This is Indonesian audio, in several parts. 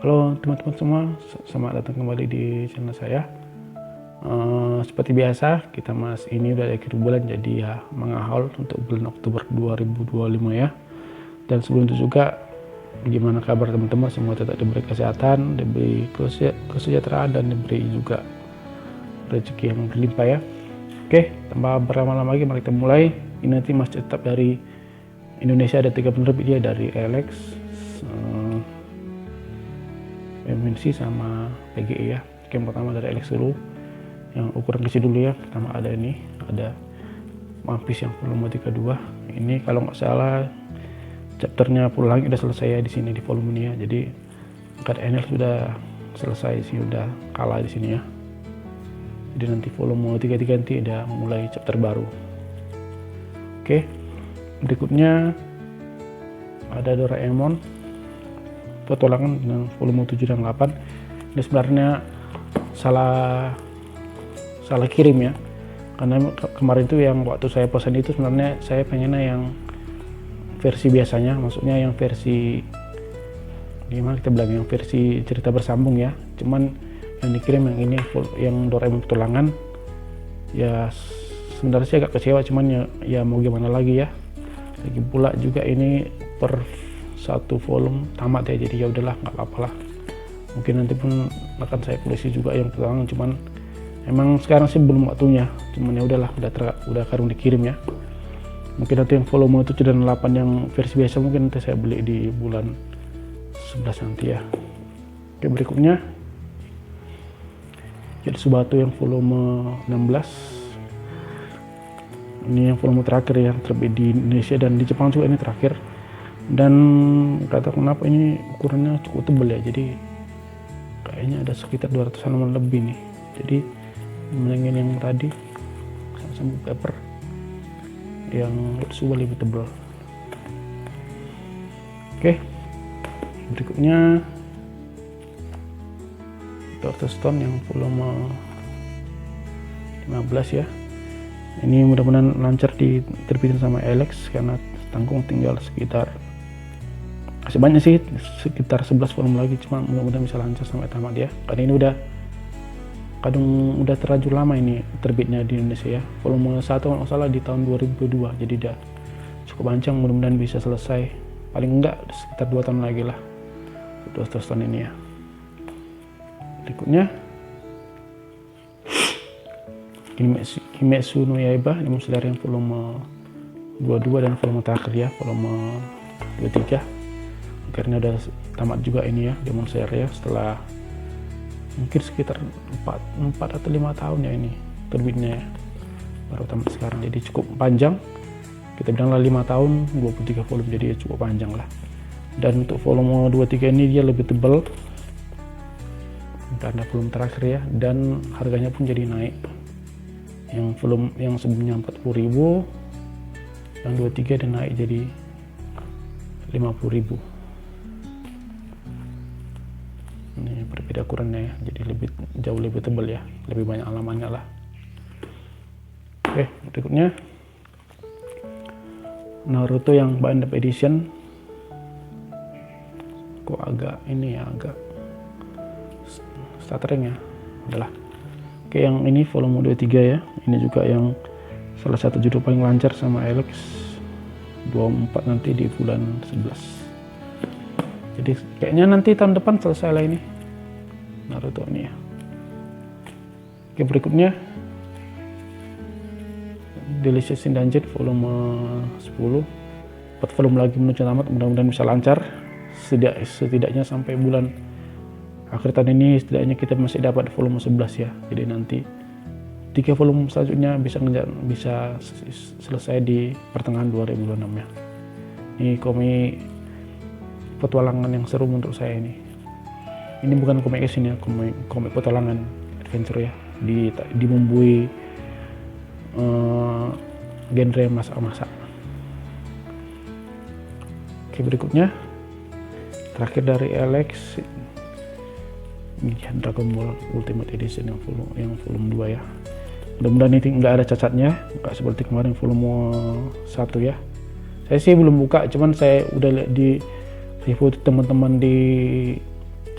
Halo teman-teman semua, selamat datang kembali di channel saya. Seperti biasa, ini udah akhir bulan, jadi ya mengawal untuk bulan Oktober 2025 ya. Dan sebelum itu juga, gimana kabar teman-teman? Semua tetap diberi kesehatan, diberi kesejahteraan, dan diberi juga rezeki yang berlimpah ya. Oke, tanpa berlama-lama lagi, mari kita mulai. Ini nanti masih tetap dari Indonesia, ada 3 penerbit ya, dari Alex, MNC sama PGE ya. Oke, yang pertama dari Alex dulu, yang ukuran kecil dulu ya. Pertama ada ini, ada One Piece yang volume 32. Ini kalau nggak salah chapternya pulang udah selesai ya di sini di volume ini ya. Jadi Card Enel sudah selesai sih, udah kalah di sini ya. Jadi nanti volume 33 nanti udah mulai chapter baru. Oke, berikutnya ada Doraemon petualangan dengan volume 7 dan 8. Ini sebenarnya salah kirim ya, karena kemarin itu yang waktu saya pesan itu sebenarnya saya pengennya yang versi biasanya, maksudnya yang versi gimana kita bilang, yang versi cerita bersambung ya. Cuman yang dikirim yang ini yang Doraemon petualangan ya, sebenarnya saya agak kecewa, cuman ya mau gimana lagi ya. Lagi pula juga ini per satu volume tamat ya, jadi ya udahlah, nggak apa-apa lah. Mungkin nanti pun akan saya polisi juga yang petualangan, cuman emang sekarang sih belum waktunya. Cuman ya udahlah, udah kadung dikirim ya. Mungkin nanti yang volume 7 dan 8 yang versi biasa mungkin nanti saya beli di bulan 11 nanti ya. Oke, berikutnya jadi Subatu yang volume 16. Ini yang volume terakhir yang terbit di Indonesia, dan di Jepang juga ini terakhir. Dan kata kenapa ini ukurannya cukup tebal ya, jadi kayaknya ada sekitar 200 halaman lebih nih. Jadi mendingin yang tadi sama paper yang Suba lebih tebal. Oke, berikutnya Dr. Stone yang volume 15 ya. Ini mudah-mudahan lancar diterbitin sama Alex, karena tanggung tinggal sekitar sebanyak sih sekitar 11 volume lagi, cuma mudah-mudahan bisa lancar sampai tamat ya. Karena ini udah terlanjur lama ini terbitnya di Indonesia ya. Volume 1 kalau nggak salah di tahun 2002, jadi udah cukup panjang. Mudah-mudahan bisa selesai paling enggak sekitar 2 tahun lagi lah untuk tahun ini ya. Berikutnya Kimetsu no Yaiba, Demon Slayer yang volume 22 dan volume terakhir ya, volume 23. Akhirnya udah tamat juga ini ya, Demon Slayer ya, setelah mungkin sekitar 4 atau 5 tahun ya ini terbitnya ya, baru tamat sekarang. Jadi cukup panjang, kita bilang lah 5 tahun 23 volume, jadi cukup panjang lah. Dan untuk volume 23 ini dia lebih tebal karena volume terakhir ya, dan harganya pun jadi naik. Yang volume yang sebelumnya 40.000, yang 23 dan naik jadi 50.000. Ini berbeda ukurannya ya, jadi jauh lebih tebal ya, lebih banyak halamannya lah. Oke, berikutnya Naruto yang Band Up Edition. Kok agak ini ya, agak stuttering ya, udahlah. Oke, yang ini volume 23 ya, ini juga yang salah satu judul paling lancar sama Alex, 24 nanti di bulan 11. Jadi kayaknya nanti tahun depan selesai lah ini Naruto ini ya. Oke, berikutnya Delicious in Dungeon volume 10. 4 volume lagi menuju tamat, mudah-mudahan bisa lancar. Setidaknya sampai bulan akhir tahun ini setidaknya kita masih dapat volume 11 ya. Jadi nanti 3 volume selanjutnya bisa selesai di pertengahan 2026 ya. Ini komik petualangan yang seru menurut saya ini. Ini bukan komik action ya, komik petualangan adventure ya, dibumbui genre masak-masak. Oke, berikutnya terakhir dari Alex, Dragon Ball Ultimate Edition yang volume 2 ya. Mudah-mudahan ini nggak ada cacatnya, nggak seperti kemarin volume 1 ya. Saya sih belum buka, cuman saya udah lihat di review teman-teman di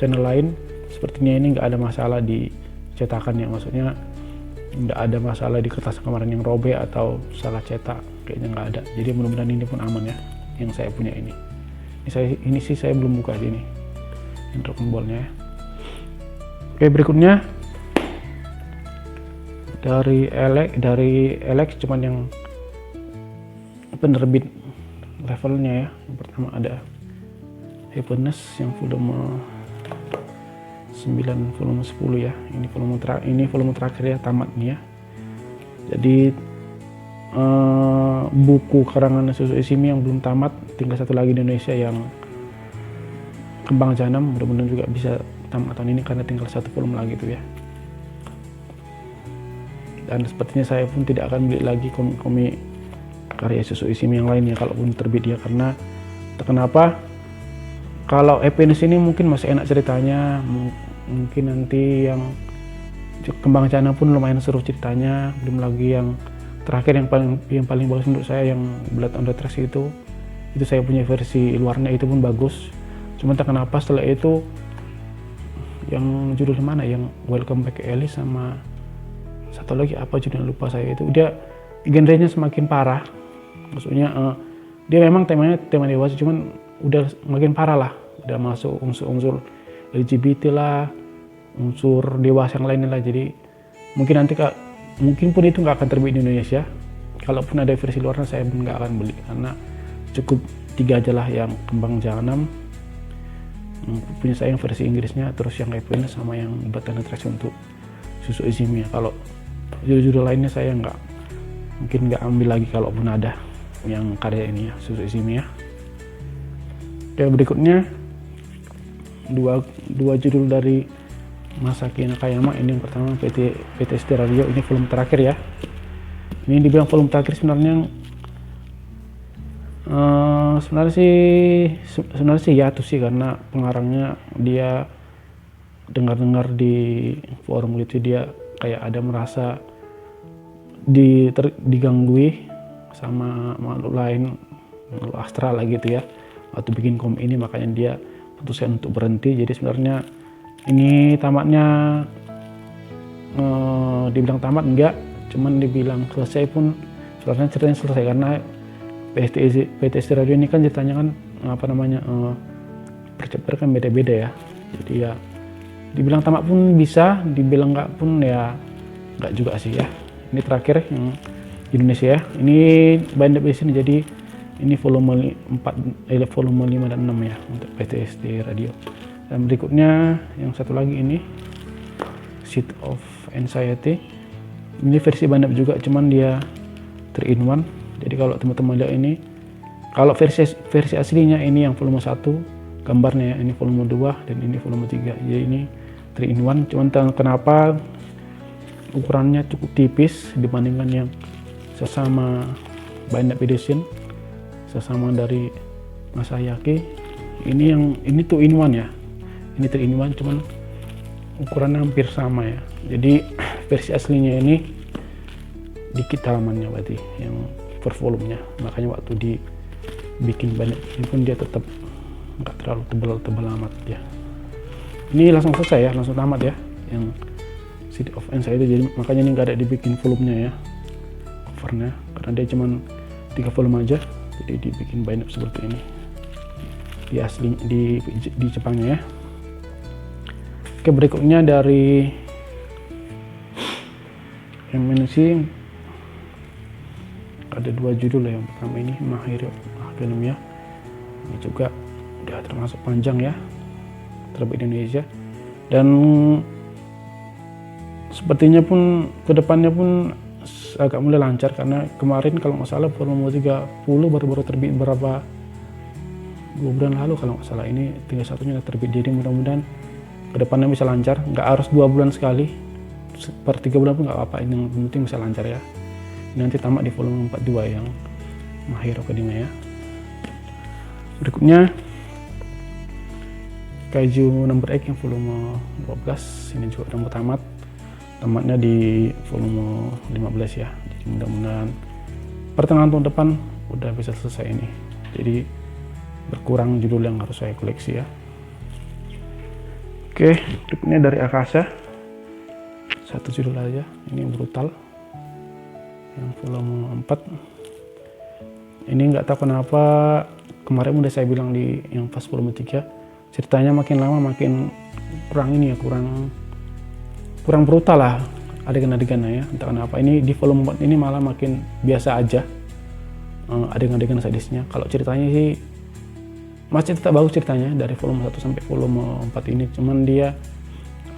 channel lain sepertinya ini nggak ada masalah di cetakan ya, maksudnya nggak ada masalah di kertas kemarin yang robek atau salah cetak, kayaknya nggak ada. Jadi mudah-mudahan ini pun aman ya yang saya punya ini. Ini sih saya belum buka ini Dragon Ball-nya ya. Oke, berikutnya dari Alex cuman yang penerbit levelnya ya. Yang pertama ada Happiness yang volume 9 volume 10 ya. Ini volume terakhir ya, tamat nih ya. Jadi buku karangan Suzu Ishimi yang belum tamat, tinggal satu lagi di Indonesia yang Kembang Jahanam, mudah-mudahan juga bisa tamat tahun ini karena tinggal satu volume lagi tuh ya. Dan sepertinya saya pun tidak akan beli lagi komik karya Suzu Ishimi yang lainnya kalaupun terbit ya, karena kenapa, kalau Happiness ini mungkin masih enak ceritanya, mungkin nanti yang Kembang Jahanam pun lumayan seru ceritanya, belum lagi yang terakhir yang paling bagus menurut saya yang Blood on the Tracks itu saya punya versi luarnya, itu pun bagus. Cuman tak kenapa setelah itu yang judul mana yang Welcome Back Alice sama satu lagi apa judulnya lupa saya, itu dia genrenya semakin parah. Maksudnya dia memang tema dewasa, cuman udah makin parah lah, udah masuk unsur LGBT lah, unsur dewasa yang lainnya lah. Jadi mungkin nanti mungkin pun itu nggak akan terbit di Indonesia. Kalaupun ada versi luarnya saya pun nggak akan beli, karena cukup 3 aja lah, yang Kembang Jahanam punya saya yang versi Inggrisnya, terus yang Happiness sama yang Blood on the Tracks untuk Suzu Ishimi. Kalau judul-judul lainnya saya mungkin nggak ambil lagi kalaupun ada yang karya ini ya, Suzu Ishimi ya. Oke, berikutnya dua judul dari Masaki Nakayama. Ini yang pertama PTSD Radio, ini volume terakhir ya. Ini dibilang volume terakhir, sebenarnya sih ya tuh sih, karena pengarangnya dia dengar di forum gitu, dia kayak ada merasa diganggui sama makhluk lain, makhluk astral lah gitu ya, waktu bikin komik ini, makanya dia putuskan untuk berhenti. Jadi sebenarnya ini tamatnya dibilang tamat enggak, cuman dibilang selesai pun sebenarnya ceritanya selesai, karena PTSD Radio ini kan ceritanya kan per chapter kan beda-beda ya. Jadi ya dibilang tamat pun bisa, dibilang enggak pun ya enggak juga sih ya. Ini terakhir yang Indonesia ya. Ini bind up edition, jadi ini volume 5 dan 6 ya untuk PTSD Radio. Dan berikutnya yang satu lagi ini Seed of Anxiety. Ini versi bind up juga, cuman dia 3 in 1. Jadi kalau teman-teman lihat ini, kalau versi aslinya ini yang volume 1 gambarnya ya, ini volume 2 dan ini volume 3. Jadi ini 3 in 1, cuman kenapa ukurannya cukup tipis dibandingkan yang sesama bind up edition, sesama dari Masayaki. Ini 2 in 1 ya. Ini 3 in 1, cuman ukurannya hampir sama ya. Jadi versi aslinya ini dikit halamannya berarti yang per volumenya, makanya waktu dibikin banyak ini pun dia tetap nggak terlalu tebal amat ya. Ini langsung selesai ya, langsung tamat ya yang City of Anxiety. Jadi makanya ini nggak ada dibikin volumenya ya, covernya, karena dia cuman 3 volume aja, jadi dibikin bind up seperti ini di asli di Jepangnya ya. Oke, berikutnya dari MNC ada 2 judul ya. Yang pertama ini My Hero Academia, ini juga udah termasuk panjang ya, terbit di Indonesia, dan sepertinya pun kedepannya pun agak mulai lancar, karena kemarin kalau nggak salah volume 30 baru terbit berapa 2 bulan lalu kalau nggak salah, ini 31-nya udah terbit. Jadi mudah-mudahan kedepannya bisa lancar, nggak harus 2 bulan sekali, per 3 bulan pun nggak apa-apa, ini yang penting bisa lancar ya. Nanti tamat di volume 42 yang My Hero Academia ya. Berikutnya Kaiju Number 8 yang volume 12, ini juga udah mau tamatnya di volume 15 ya. Jadi mudah-mudahan pertengahan tahun depan udah bisa selesai ini, jadi berkurang judul yang harus saya koleksi ya. Oke, ini dari Akasa, satu judul aja, ini brutal yang volume 4. Ini nggak tahu kenapa kemarin udah saya bilang di yang pas volume 3 ceritanya makin lama makin kurang ini ya, kurang brutal lah adegan-adegannya ya, entah kenapa. Ini di volume 4 ini malah makin biasa aja adegan-adegan sadisnya. Kalau ceritanya sih masih tetap bagus ceritanya dari volume 1 sampai volume 4 ini, cuman dia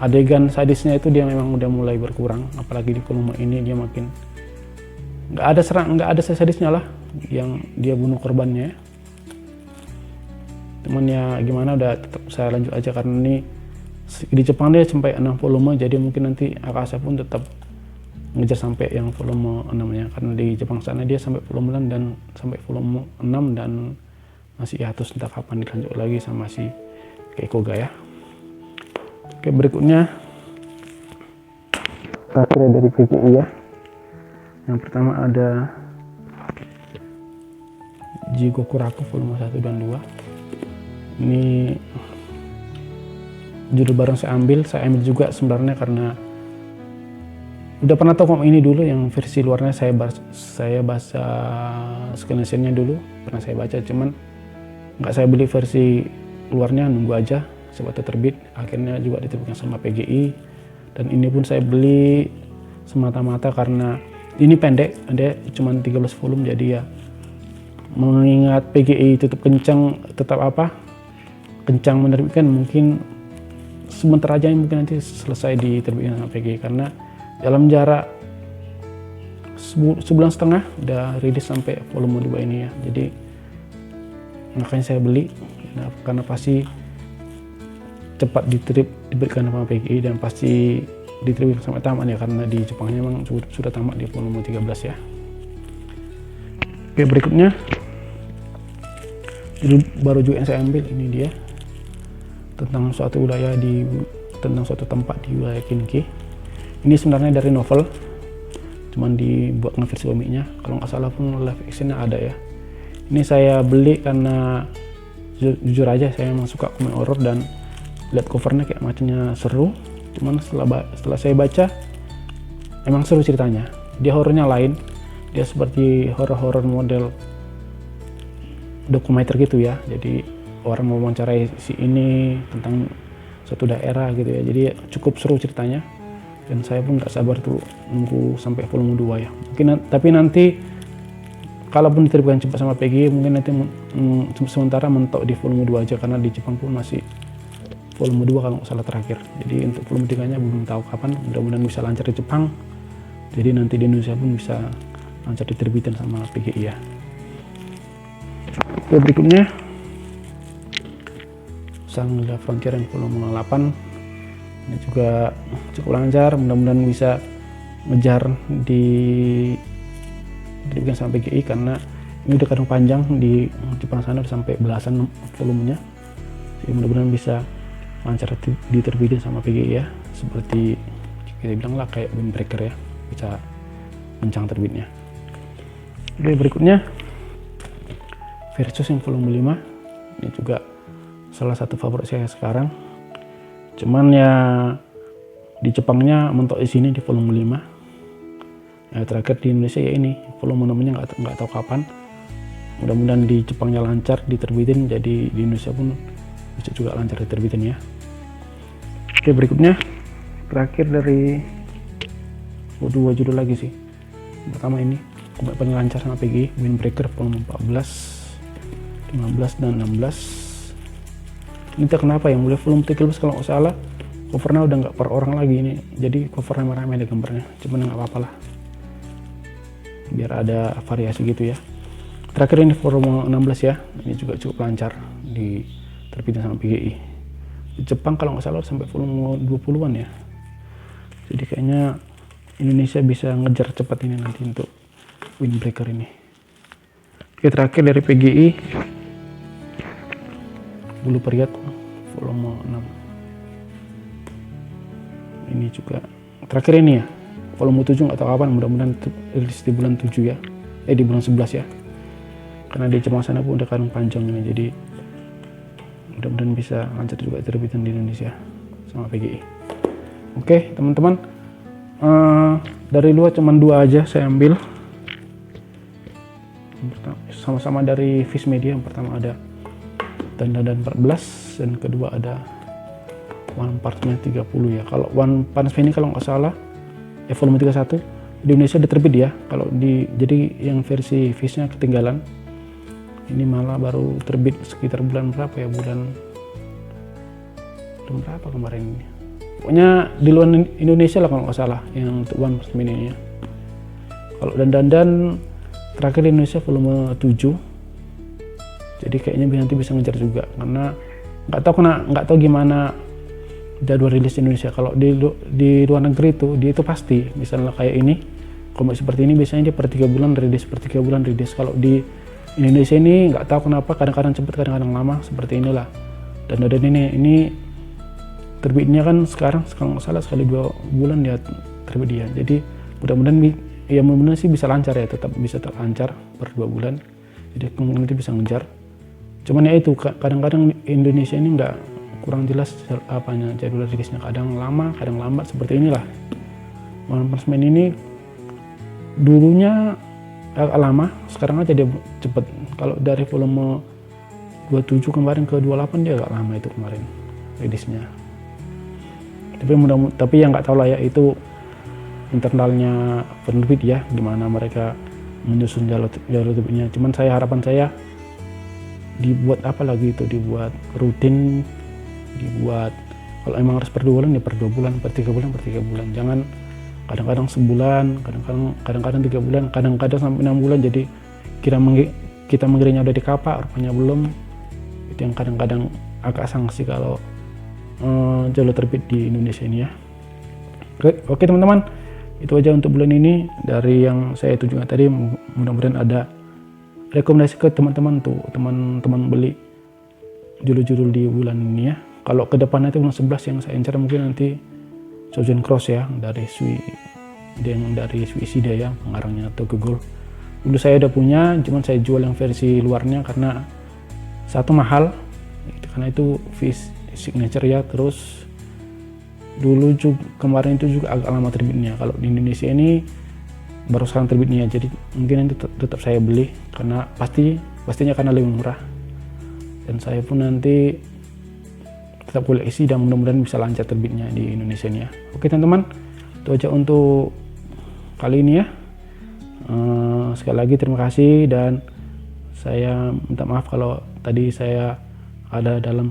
adegan sadisnya itu dia memang udah mulai berkurang, apalagi di volume ini dia makin nggak ada sadisnya lah yang dia bunuh korbannya. Cuman ya gimana, udah tetap saya lanjut aja karena ini di Jepang dia sampai 6 volume, jadi mungkin nanti Akasa pun tetap ngejar sampai yang volume 6 ya, karena di Jepang sana dia sampai volume 6 dan sampai volume 6 dan masih hiatus entah kapan dilanjut lagi sama si Keikoga ya. Oke, berikutnya terakhir dari PGI ya. Yang pertama ada Jigokuraku volume 1 dan 2. Ini judul baru saya ambil juga sebenarnya karena udah pernah tahu ini dulu, yang versi luarnya saya baca screenshotnya dulu, pernah saya baca, cuman nggak saya beli versi luarnya, nunggu aja siapa terbit. Akhirnya juga diterbitkan sama PGI, dan ini pun saya beli semata-mata karena ini pendek, ada cuma 13 volume, jadi ya mengingat PGI kencang menerbitkan, mungkin sebentar aja mungkin nanti selesai diterbitkan sama PGI, karena dalam jarak sebulan setengah udah rilis sampai volume 2 ini ya. Jadi makanya saya beli karena pasti cepat diberikan sama PGI dan pasti diterbitkan sampai tamat ya, karena di Jepangnya memang sudah tamat di volume 13 ya. Oke, berikutnya judul baru juga yang saya ambil, ini dia tentang suatu tempat di wilayah Kinki. Ini sebenarnya dari novel, cuman dibuat versi komiknya. Kalau nggak salah pun live actionnya ada ya. Ini saya beli karena jujur aja saya memang suka komik horor dan lihat covernya kayak macamnya seru. Cuman setelah saya baca emang seru ceritanya. Dia horornya lain, dia seperti horor model dokumenter gitu ya. Jadi orang mau mewawancarai si ini tentang suatu daerah gitu ya. Jadi cukup seru ceritanya. Dan saya pun nggak sabar tuh nunggu sampai volume 2 ya. Tapi nanti kalaupun diterbitkan cepat sama PGI, mungkin nanti sementara mentok di volume 2 aja, karena di Jepang pun masih volume 2 kalau nggak salah terakhir. Jadi untuk volume 3 nya belum tahu kapan, mudah-mudahan bisa lancar di Jepang. Jadi nanti di Indonesia pun bisa lancar diterbitin sama PGI ya. Oke, berikutnya Shangri-La Frontier yang volume 8. Ini juga cukup lancar, mudah-mudahan bisa ngejar diterbitin sama PGI, karena ini udah kadang panjang di Jepang sana udah sampai belasan volumenya. Jadi mudah-mudahan bisa lancar diterbitin sama PGI ya, seperti kita bilang lah kayak Windbreaker ya, bisa kencang terbitnya. Oke, berikutnya Versus yang volume 5. Ini juga salah satu favorit saya sekarang, cuman ya di Jepangnya mentok di sini di volume 5. Terakhir di Indonesia ya ini volume 6-nya nggak tahu kapan. Mudah-mudahan di Jepangnya lancar diterbitin, jadi di Indonesia pun bisa juga lancar diterbitin ya. Oke, berikutnya terakhir dari dua judul lagi sih. Pertama ini komik paling lancar sama PGI, Windbreaker volume 14, 15 dan 16. Ini tak kenapa yang mulai volume 13 kalau nggak salah covernya udah nggak per orang lagi ini, jadi covernya merah-merah ada gambarnya, cuman nggak apa-apa lah biar ada variasi gitu ya. Terakhir ini volume 16 ya, ini juga cukup lancar diterbitin sama PGI. Di Jepang kalau nggak salah sampai volume 20-an ya, jadi kayaknya Indonesia bisa ngejar cepat ini nanti untuk Windbreaker ini. Oke, terakhir dari PGI Bulu Periat volume 6. Ini juga terakhir ini ya, volume 7 nggak tahu kapan, mudah-mudahan rilis di bulan 7 ya, di bulan 11 ya, karena di Jepang sana pun udah kadang panjang ini, jadi mudah-mudahan bisa lancar juga terbitan di Indonesia. sama PGI. Oke teman-teman, dari luar cuman 2 aja saya ambil. Sama-sama dari Viz Media. Yang pertama ada Dandadan 14 dan kedua ada One Punch-nya 30 ya. Kalau One Punch ini kalau nggak salah volume 31 di Indonesia udah terbit ya. Kalau jadi yang versi Viz-nya ketinggalan. Ini malah baru terbit sekitar bulan berapa ya? Bulan berapa kemarin ini? Pokoknya di luar Indonesia lah kalau nggak salah yang untuk One Punch Man ini ya. Kalau Dandadan terakhir di Indonesia volume 7. Jadi kayaknya nanti bisa ngejar juga karena nggak tahu gimana jadwal rilis Indonesia. Kalau di luar negeri dia itu pasti, misalnya kayak ini komik seperti ini biasanya dia per 3 bulan rilis, per 3 bulan rilis. Kalau di Indonesia ini nggak tahu kenapa kadang-kadang cepat, kadang-kadang lama seperti inilah. Dan ini terbitnya kan sekarang kalau nggak salah sekali 2 bulan dia terbit dia. Jadi mudah-mudahan sih bisa lancar ya, tetap bisa terlancar per 2 bulan. Jadi kemungkinan nanti bisa ngejar. Cuman ya itu kadang-kadang Indonesia ini nggak kurang jelas apanya jadwal rilisnya, kadang lama, kadang lambat seperti inilah. One Punch Man ini dulunya agak lama, sekarang aja dia cepet. Kalau dari volume 27 kemarin ke 28 dia agak lama itu kemarin rilisnya. Tapi yang nggak tahu lah ya, itu internalnya penerbit ya, gimana mereka menyusun jalur terbitnya. Cuman harapan saya dibuat apa lagi itu, dibuat rutin, dibuat kalau emang harus per 2 bulan ya per 2 bulan, per 3 bulan per 3 bulan. Jangan kadang-kadang sebulan, kadang-kadang 3 bulan, kadang-kadang sampai 6 bulan. Jadi kita mengiranya udah di kapak, rupanya belum. Itu yang kadang-kadang agak sanksi kalau jalur terbit di Indonesia ini ya. Oke teman-teman, itu aja untuk bulan ini dari yang saya tunjukkan tadi. Mudah-mudahan ada rekomendasi ke teman-teman tuh, teman-teman beli judul-judul di bulan ini ya. Kalau ke depannya itu bulan 11 yang saya incar mungkin nanti Southern Cross ya, dari Suicida ya, pengarangnya Tokyo. Dulu saya udah punya, cuman saya jual yang versi luarnya karena satu mahal, karena itu Viz signature ya. Terus dulu juga kemarin itu juga agak lama terbitnya. Kalau di Indonesia ini baru sekarang terbitnya, jadi mungkin nanti tetap saya beli karena pastinya karena lebih murah. Dan saya pun nanti tetap koleksi dan mudah-mudahan bisa lancar terbitnya di Indonesia ini ya. Oke teman-teman, itu aja untuk kali ini ya. Sekali lagi terima kasih dan saya minta maaf kalau tadi saya ada dalam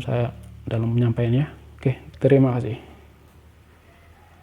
penyampaiannya. Oke, terima kasih.